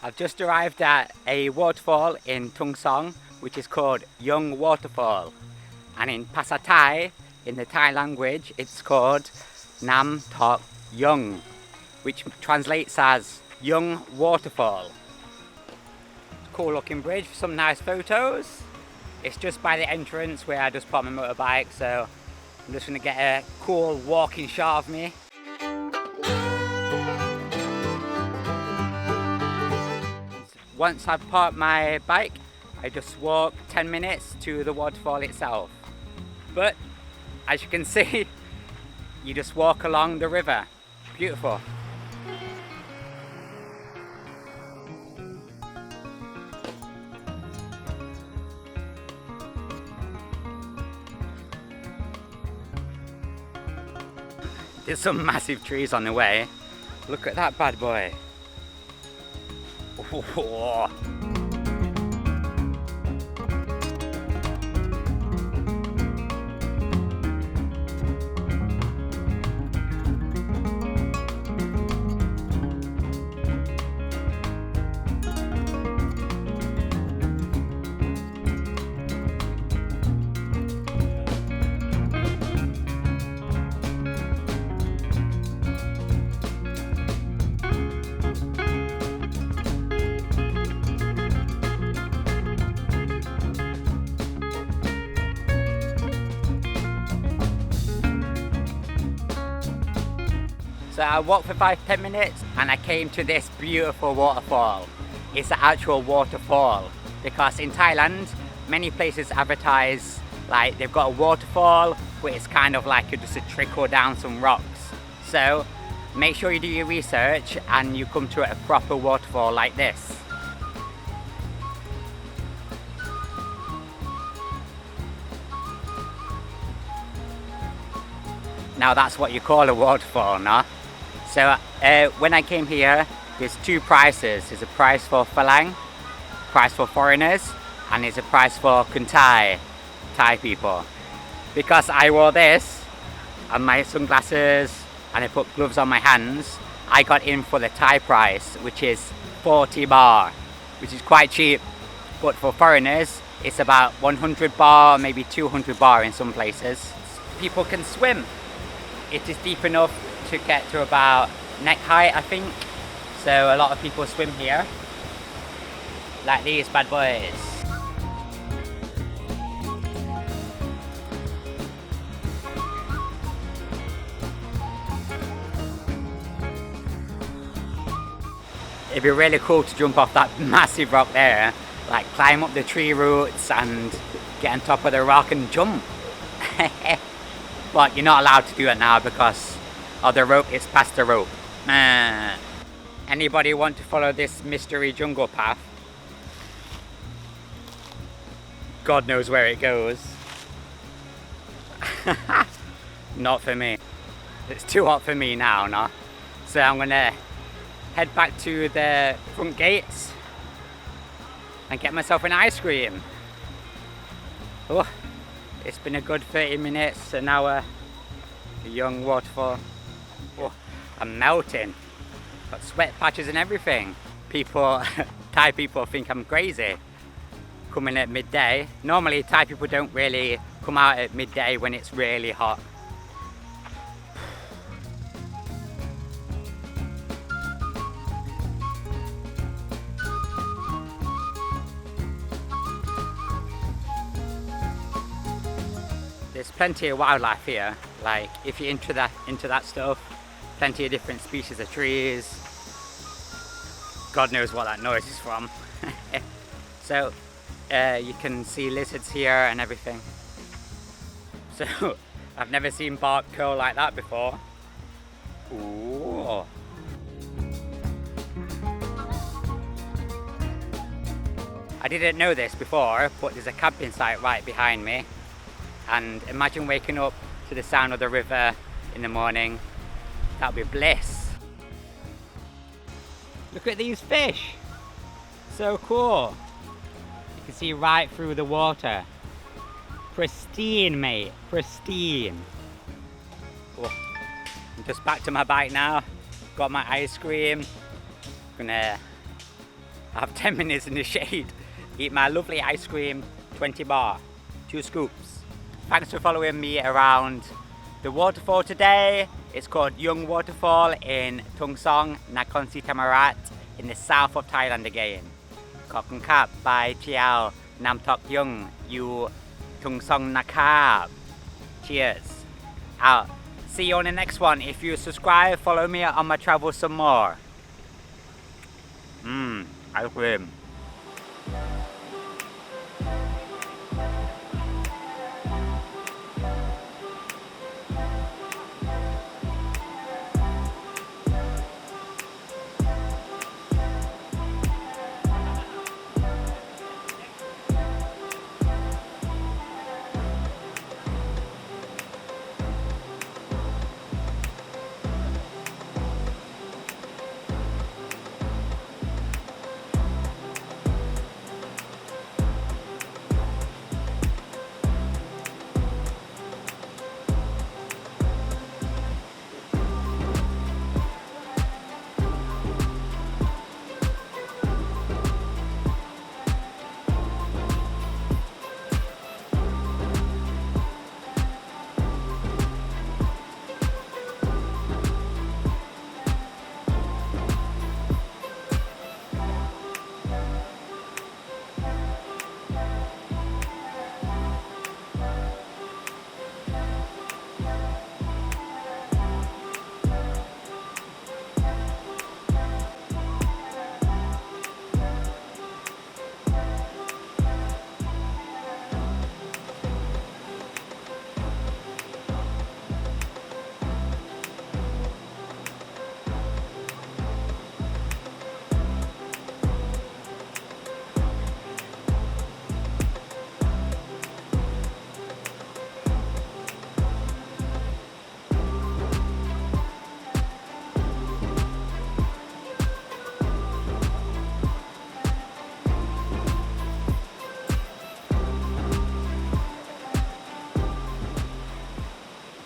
I've just arrived at a waterfall in Tung Song, which is called Yong Waterfall. And inภาษา Thai, in the Thai language, it's called Namtok Yong, which translates as Young Waterfall. Cool looking bridge, some nice photos. It's just by the entrance where I just parked my motorbike, so I'm just going to get a cool walking shot of me. Once I've parked my bike, I just walk 10 minutes to the waterfall itself. But as you can see, you just walk along the river. Beautiful. There's some massive trees on the way. Look at that bad boy. Whoa. So I walked for 5-10 minutes and I came to this beautiful waterfall. It's an actual waterfall because in Thailand many places advertise like they've got a waterfall but it's kind of like just a trickle down some rocks. So make sure you do your research and you come to a proper waterfall like this. Now that's what you call a waterfall, no? So when I came here, there's two prices. There's a price for Phalang, price for foreigners, and there's a price for Kuntai, Thai people. Because I wore this, and my sunglasses, and I put gloves on my hands, I got in for the Thai price, which is 40 baht, which is quite cheap. But for foreigners, it's about 100 baht, maybe 200 baht in some places. People can swim. It is deep enough to get to about neck height, I think. So a lot of people swim here, like these bad boys. It'd be really cool to jump off that massive rock there, like climb up the tree roots and get on top of the rock and jump. But you're not allowed to do it now because of the rope, it's past the rope. Anybody want to follow this mystery jungle path? God knows where it goes. Not for me. It's too hot for me now, no? So I'm gonna head back to the front gates and get myself an ice cream. Oh, it's been a good 30 minutes, an hour. The Yong Waterfall. Oh, I'm melting. Got sweat patches and everything. People, Thai people think I'm crazy coming at midday. Normally Thai people don't really come out at midday when it's really hot. There's plenty of wildlife here. Like if you're into that stuff, plenty of different species of trees. God knows what that noise is from. So you can see lizards here and everything. So I've never seen bark curl like that before. Ooh. I didn't know this before, but there's a camping site right behind me. And imagine waking up to the sound of the river in the morning. That would be bliss. Look at these fish. So cool. You can see right through the water. Pristine, mate. Pristine. Oh, I'm just back to my bike now. Got my ice cream. Gonna have 10 minutes in the shade, eat my lovely ice cream, 20 baht, 2 scoops. Thanks for following me around the waterfall today. It's called Yong Waterfall in Tung Song, Nakhon Si Thammarat in the south of Thailand again. ขอบคุณครับไปเที่ยวนำตกยงอยู่ทุงซองนะครับ Cheers. I'll see you on the next one. If you subscribe, follow me on my travel some more. Ice cream.